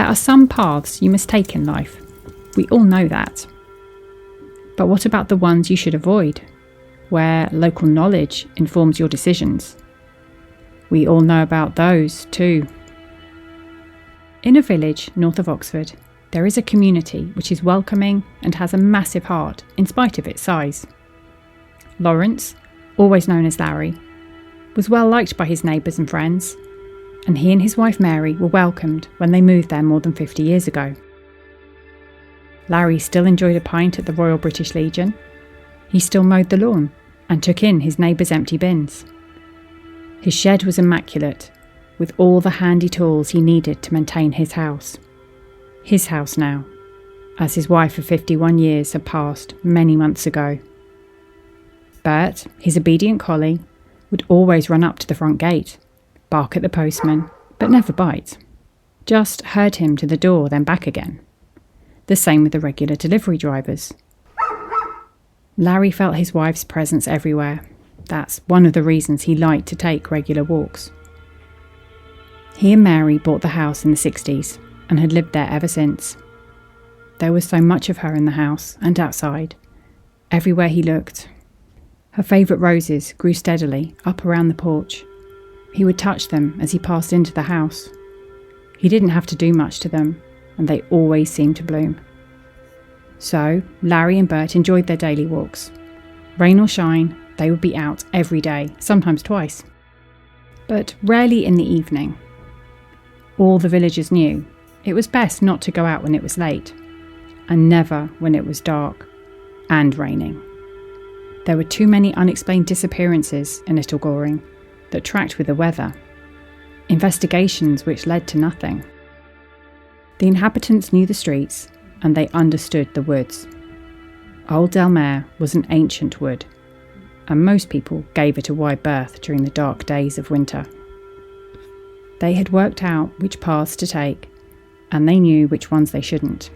There are some paths you must take in life. We all know that. But what about the ones you should avoid, where local knowledge informs your decisions? We all know about those too. In a village north of Oxford, there is a community which is welcoming and has a massive heart in spite of its size. Lawrence, always known as Larry, was well liked by his neighbours and friends, and he and his wife Mary were welcomed when they moved there more than 50 years ago. Larry still enjoyed a pint at the Royal British Legion. He still mowed the lawn and took in his neighbours' empty bins. His shed was immaculate, with all the handy tools he needed to maintain his house. His house now, as his wife of 51 years had passed many months ago. Bert, his obedient collie, would always run up to the front gate, bark at the postman, but never bite. Just herd him to the door, then back again. The same with the regular delivery drivers. Larry felt his wife's presence everywhere. That's one of the reasons he liked to take regular walks. He and Mary bought the house in the 60s and had lived there ever since. There was so much of her in the house and outside, everywhere he looked. Her favourite roses grew steadily up around the porch. He would touch them as he passed into the house. He didn't have to do much to them, and they always seemed to bloom. So, Larry and Bert enjoyed their daily walks. Rain or shine, they would be out every day, sometimes twice. But rarely in the evening. All the villagers knew it was best not to go out when it was late, and never when it was dark and raining. There were too many unexplained disappearances in Little Goring that tracked with the weather, investigations which led to nothing. The inhabitants knew the streets and they understood the woods. Old Delmare was an ancient wood, and most people gave it a wide berth during the dark days of winter. They had worked out which paths to take, and they knew which ones they shouldn't,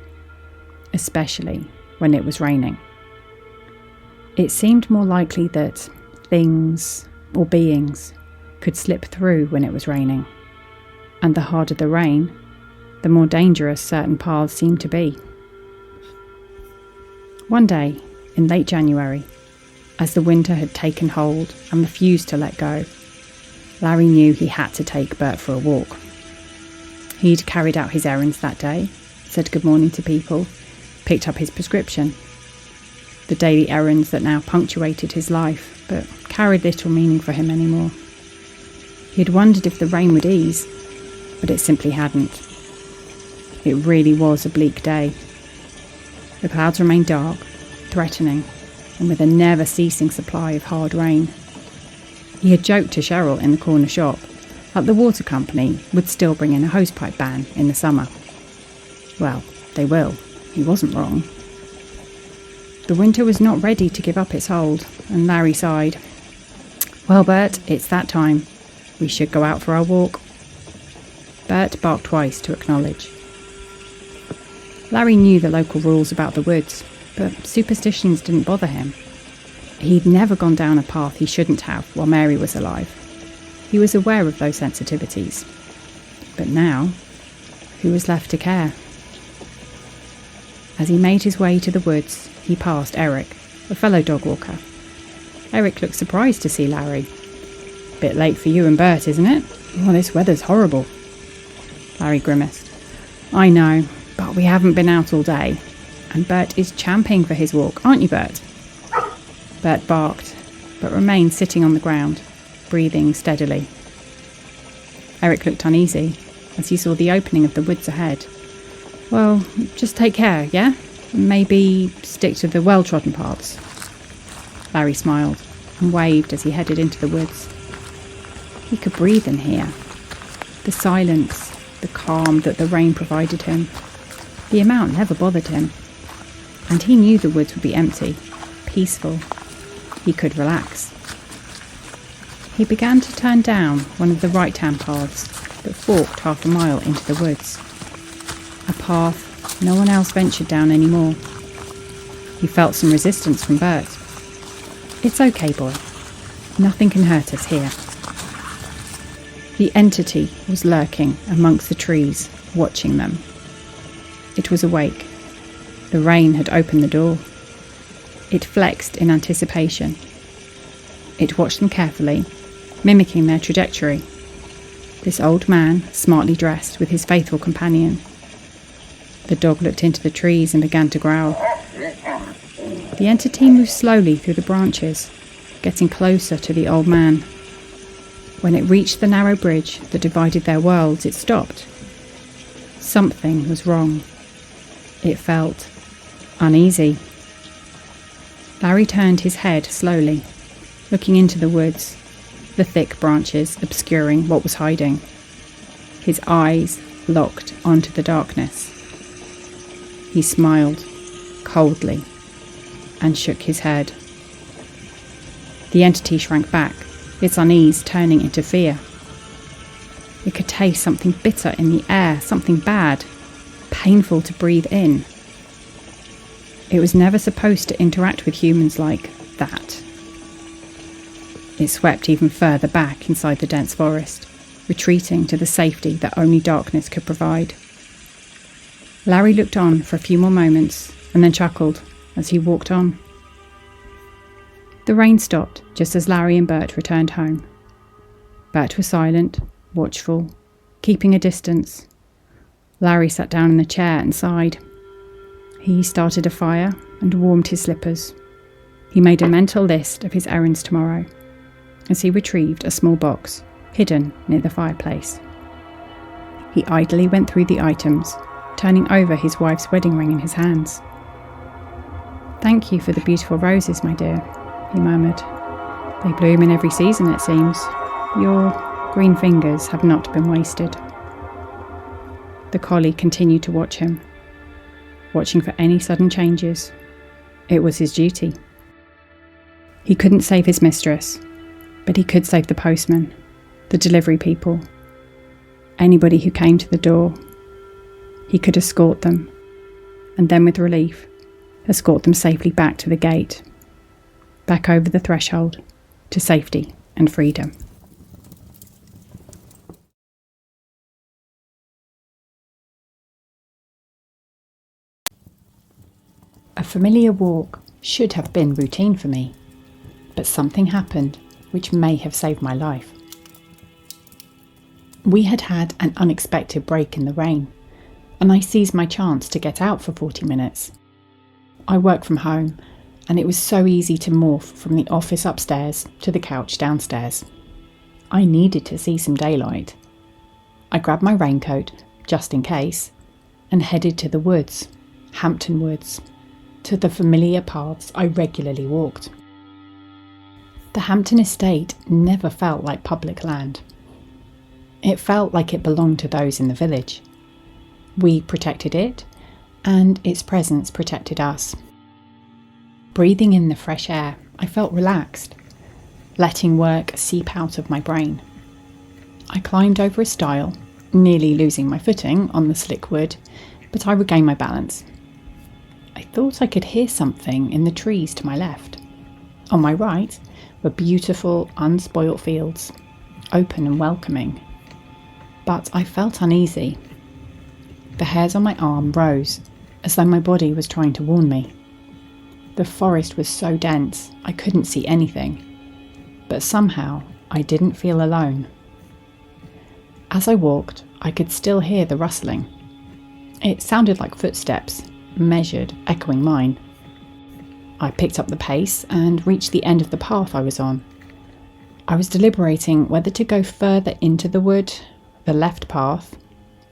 especially when it was raining. It seemed more likely that things or beings could slip through when it was raining, and the harder the rain, the more dangerous certain paths seemed to be. One day, in late January, as the winter had taken hold and refused to let go, Larry knew he had to take Bert for a walk. He'd carried out his errands that day, said good morning to people, picked up his prescription. The daily errands that now punctuated his life, but carried little meaning for him anymore. He had wondered if the rain would ease, but it simply hadn't. It really was a bleak day. The clouds remained dark, threatening, and with a never-ceasing supply of hard rain. He had joked to Cheryl in the corner shop that the water company would still bring in a hosepipe ban in the summer. Well, they will. He wasn't wrong. The winter was not ready to give up its hold, and Larry sighed. "Well, Bert, it's that time. We should go out for our walk." Bert barked twice to acknowledge. Larry knew the local rules about the woods, but superstitions didn't bother him. He'd never gone down a path he shouldn't have while Mary was alive. He was aware of those sensitivities. But now, who was left to care? As he made his way to the woods, he passed Eric, a fellow dog walker. Eric looked surprised to see Larry. "Bit late for you and Bert, isn't it? Oh, this weather's horrible." Larry grimaced. "I know, but we haven't been out all day. And Bert is champing for his walk, aren't you, Bert?" Bert barked, but remained sitting on the ground, breathing steadily. Eric looked uneasy as he saw the opening of the woods ahead. "Well, just take care, yeah? Maybe stick to the well-trodden paths." Larry smiled and waved as he headed into the woods. He could breathe in here. The silence, the calm that the rain provided him. The amount never bothered him. And he knew the woods would be empty, peaceful. He could relax. He began to turn down one of the right-hand paths that forked half a mile into the woods. A path no one else ventured down anymore. He felt some resistance from Bert. "It's okay, boy. Nothing can hurt us here." The entity was lurking amongst the trees, watching them. It was awake. The rain had opened the door. It flexed in anticipation. It watched them carefully, mimicking their trajectory. This old man, smartly dressed, with his faithful companion. The dog looked into the trees and began to growl. The entity moved slowly through the branches, getting closer to the old man. When it reached the narrow bridge that divided their worlds, it stopped. Something was wrong. It felt uneasy. Larry turned his head slowly, looking into the woods, the thick branches obscuring what was hiding. His eyes locked onto the darkness. He smiled coldly and shook his head. The entity shrank back, its unease turning into fear. It could taste something bitter in the air, something bad, painful to breathe in. It was never supposed to interact with humans like that. It swept even further back inside the dense forest, retreating to the safety that only darkness could provide. Larry looked on for a few more moments and then chuckled as he walked on. The rain stopped just as Larry and Bert returned home. Bert was silent, watchful, keeping a distance. Larry sat down in the chair and sighed. He started a fire and warmed his slippers. He made a mental list of his errands tomorrow as he retrieved a small box hidden near the fireplace. He idly went through the items, turning over his wife's wedding ring in his hands. "Thank you for the beautiful roses, my dear," he murmured. "They bloom in every season, it seems. Your green fingers have not been wasted." The collie continued to watch him, watching for any sudden changes. It was his duty. He couldn't save his mistress, but he could save the postman, the delivery people, anybody who came to the door. He could escort them, and then with relief, escort them safely back to the gate, back over the threshold, to safety and freedom. A familiar walk should have been routine for me, but something happened which may have saved my life. We had had an unexpected break in the rain, and I seized my chance to get out for 40 minutes. I work from home, and it was so easy to morph from the office upstairs to the couch downstairs. I needed to see some daylight. I grabbed my raincoat, just in case, and headed to the woods, Hampton Woods, to the familiar paths I regularly walked. The Hampton estate never felt like public land. It felt like it belonged to those in the village. We protected it, and its presence protected us. Breathing in the fresh air, I felt relaxed, letting work seep out of my brain. I climbed over a stile, nearly losing my footing on the slick wood, but I regained my balance. I thought I could hear something in the trees to my left. On my right were beautiful, unspoilt fields, open and welcoming. But I felt uneasy. The hairs on my arm rose, as though my body was trying to warn me. The forest was so dense, I couldn't see anything. But somehow, I didn't feel alone. As I walked, I could still hear the rustling. It sounded like footsteps, measured, echoing mine. I picked up the pace and reached the end of the path I was on. I was deliberating whether to go further into the wood, the left path,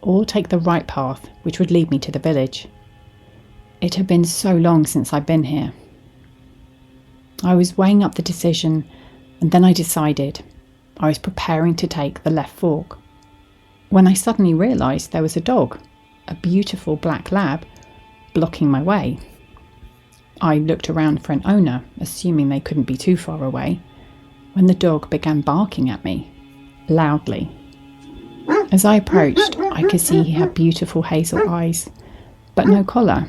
or take the right path, which would lead me to the village. It had been so long since I'd been here. I was weighing up the decision, and then I decided. I was preparing to take the left fork, when I suddenly realised there was a dog, a beautiful black lab, blocking my way. I looked around for an owner, assuming they couldn't be too far away, when the dog began barking at me, loudly. As I approached, I could see he had beautiful hazel eyes, but no collar,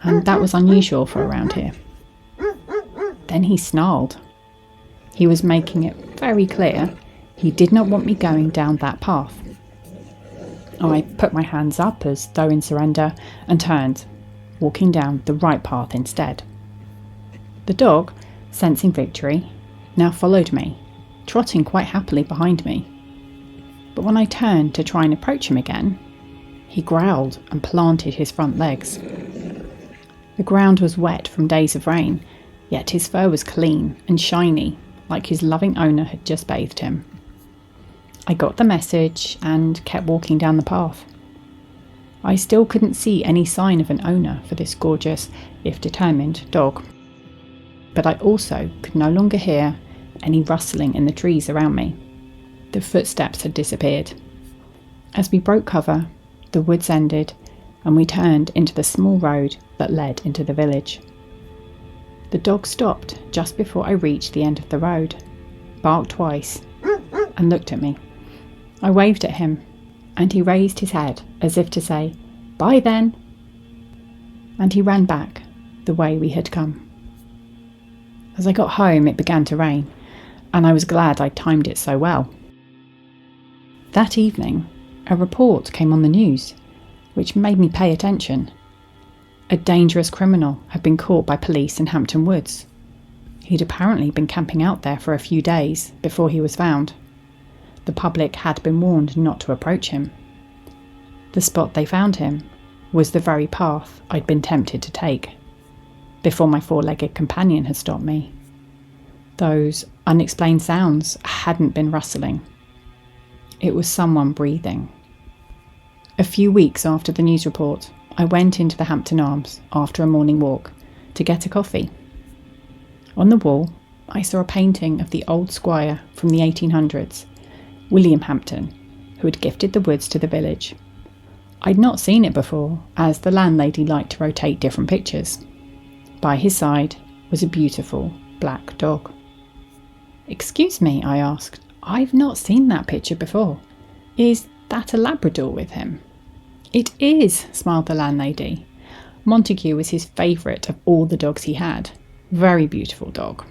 and that was unusual for around here. Then he snarled. He was making it very clear he did not want me going down that path. I put my hands up as though in surrender and turned, walking down the right path instead. The dog, sensing victory, now followed me, trotting quite happily behind me. But when I turned to try and approach him again, he growled and planted his front legs. The ground was wet from days of rain, yet his fur was clean and shiny, like his loving owner had just bathed him. I got the message and kept walking down the path. I still couldn't see any sign of an owner for this gorgeous, if determined, dog. But I also could no longer hear any rustling in the trees around me. The footsteps had disappeared. As we broke cover, the woods ended and we turned into the small road that led into the village. The dog stopped just before I reached the end of the road, barked twice, and looked at me. I waved at him, and he raised his head as if to say, "Bye then," and he ran back the way we had come. As I got home, it began to rain, and I was glad I'd timed it so well. That evening, a report came on the news, which made me pay attention. A dangerous criminal had been caught by police in Hampton Woods. He'd apparently been camping out there for a few days before he was found. The public had been warned not to approach him. The spot they found him was the very path I'd been tempted to take, before my four-legged companion had stopped me. Those unexplained sounds hadn't been rustling. It was someone breathing. A few weeks after the news report, I went into the Hampton Arms after a morning walk to get a coffee. On the wall, I saw a painting of the old squire from the 1800s, William Hampton, who had gifted the woods to the village. I'd not seen it before, as the landlady liked to rotate different pictures. By his side was a beautiful black dog. "Excuse me," I asked, "I've not seen that picture before. Is that a Labrador with him?" "It is," smiled the landlady. "Montague was his favourite of all the dogs he had. Very beautiful dog.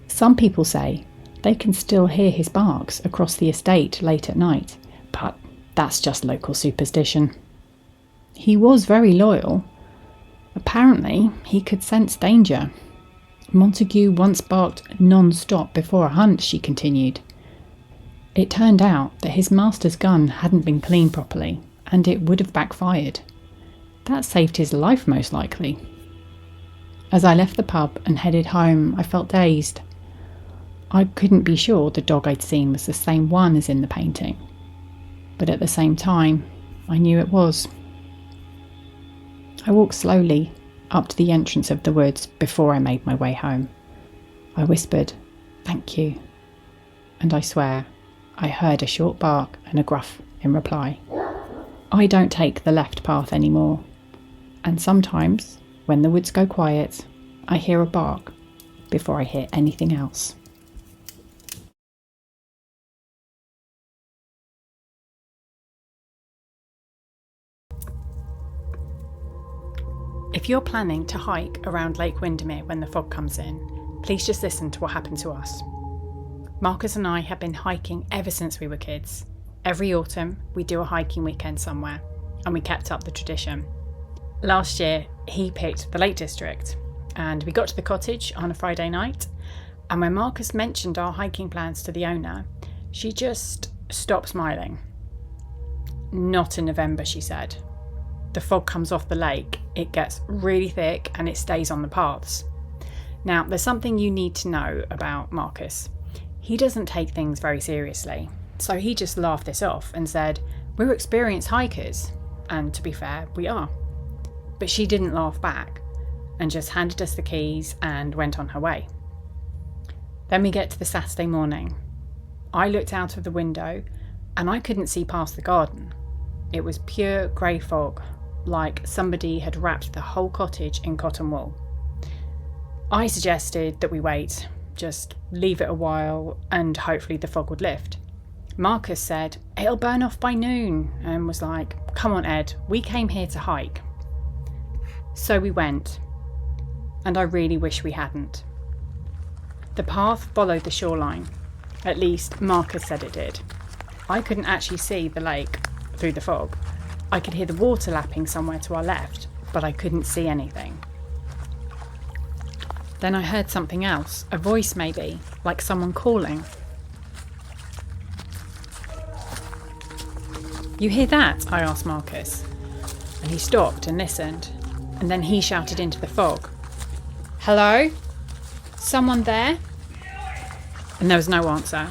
Some people say they can still hear his barks across the estate late at night, but that's just local superstition. He was very loyal. Apparently, he could sense danger. Montague once barked non-stop before a hunt," she continued. "It turned out that his master's gun hadn't been cleaned properly, and it would have backfired. That saved his life, most likely." As I left the pub and headed home, I felt dazed. I couldn't be sure the dog I'd seen was the same one as in the painting, but at the same time, I knew it was. I walked slowly up to the entrance of the woods before I made my way home. I whispered, "Thank you," and I swear I heard a short bark and a gruff in reply. I don't take the left path anymore, and sometimes, when the woods go quiet, I hear a bark before I hear anything else. If you're planning to hike around Lake Windermere when the fog comes in, please just listen to what happened to us. Marcus and I have been hiking ever since we were kids. Every autumn, we do a hiking weekend somewhere, and we kept up the tradition. Last year, he picked the Lake District, and we got to the cottage on a Friday night, and when Marcus mentioned our hiking plans to the owner, she just stopped smiling. "Not in November," she said. "The fog comes off the lake, it gets really thick and it stays on the paths." Now, there's something you need to know about Marcus. He doesn't take things very seriously, so he just laughed this off and said, "We're experienced hikers," and to be fair, we are. But she didn't laugh back and just handed us the keys and went on her way. Then we get to the Saturday morning. I looked out of the window and I couldn't see past the garden. It was pure grey fog, like somebody had wrapped the whole cottage in cotton wool. I suggested that we wait, just leave it a while and hopefully the fog would lift. Marcus said, "It'll burn off by noon," and was like, "Come on, Ed, we came here to hike." So we went, and I really wish we hadn't. The path followed the shoreline, at least Marcus said it did. I couldn't actually see the lake, through the fog. I could hear the water lapping somewhere to our left, but I couldn't see anything. Then I heard something else, a voice maybe, like someone calling. "You hear that?" I asked Marcus. And he stopped and listened, and then he shouted into the fog, "Hello? Someone there?" And there was no answer,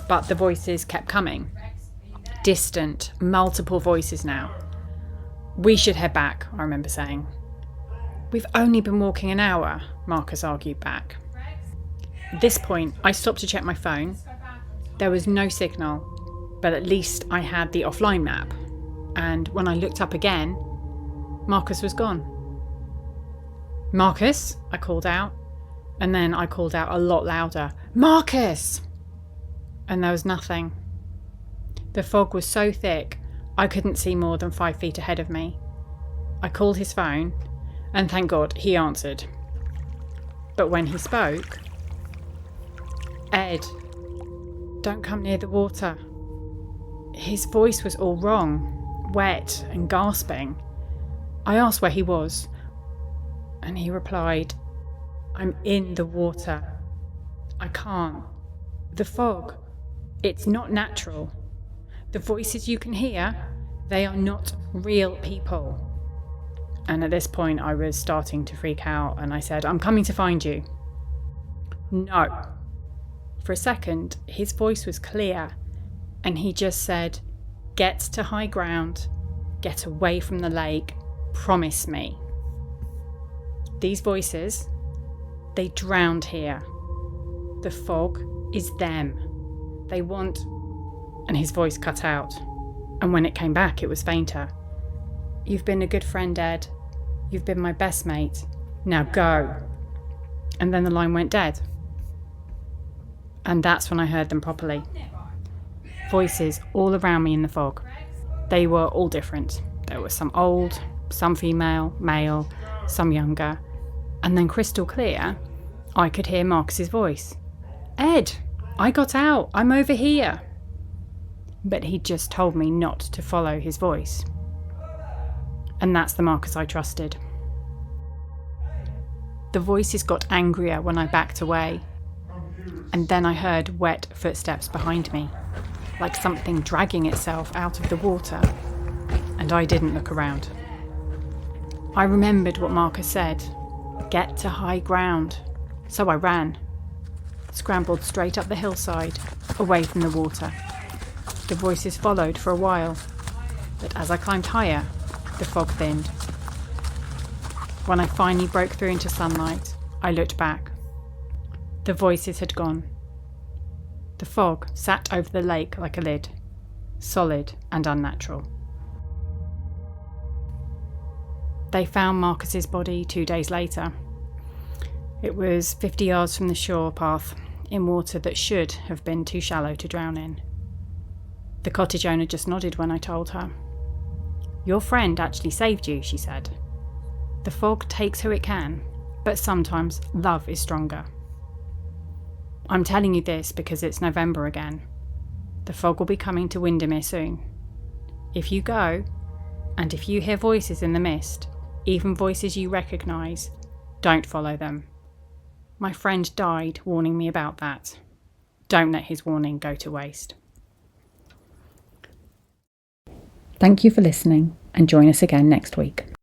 but the voices kept coming. Distant, multiple voices now. "We should head back," I remember saying. "We've only been walking an hour," Marcus argued back. At this point, I stopped to check my phone. There was no signal, but at least I had the offline map. And when I looked up again, Marcus was gone. "Marcus," I called out. And then I called out a lot louder, "Marcus!" And there was nothing. The fog was so thick, I couldn't see more than 5 feet ahead of me. I called his phone, and thank God he answered. But when he spoke, "Ed, don't come near the water." His voice was all wrong, wet and gasping. I asked where he was, and he replied, "I'm in the water. I can't. The fog, it's not natural. The voices you can hear, they are not real people." And at this point I was starting to freak out, and I said, "I'm coming to find you." "No." For a second, his voice was clear, and he just said, "Get to high ground, get away from the lake, promise me." These voices, they drowned here. The fog is them. They want... And his voice cut out. And when it came back, it was fainter. "You've been a good friend, Ed. You've been my best mate. Now go." And then the line went dead. And that's when I heard them properly. Voices all around me in the fog. They were all different. There were some old, some female, male, some younger. And then crystal clear, I could hear Marcus's voice. "Ed, I got out. I'm over here." But he just told me not to follow his voice. And that's the Marcus I trusted. The voices got angrier when I backed away. And then I heard wet footsteps behind me, like something dragging itself out of the water. And I didn't look around. I remembered what Marcus said. Get to high ground. So I ran. Scrambled straight up the hillside, away from the water. The voices followed for a while, but as I climbed higher, the fog thinned. When I finally broke through into sunlight, I looked back. The voices had gone. The fog sat over the lake like a lid, solid and unnatural. They found Marcus's body 2 days later. It was 50 yards from the shore path, in water that should have been too shallow to drown in. The cottage owner just nodded when I told her. "Your friend actually saved you," she said. "The fog takes who it can, but sometimes love is stronger." I'm telling you this because it's November again. The fog will be coming to Windermere soon. If you go, and if you hear voices in the mist, even voices you recognise, don't follow them. My friend died warning me about that. Don't let his warning go to waste. Thank you for listening, and join us again next week.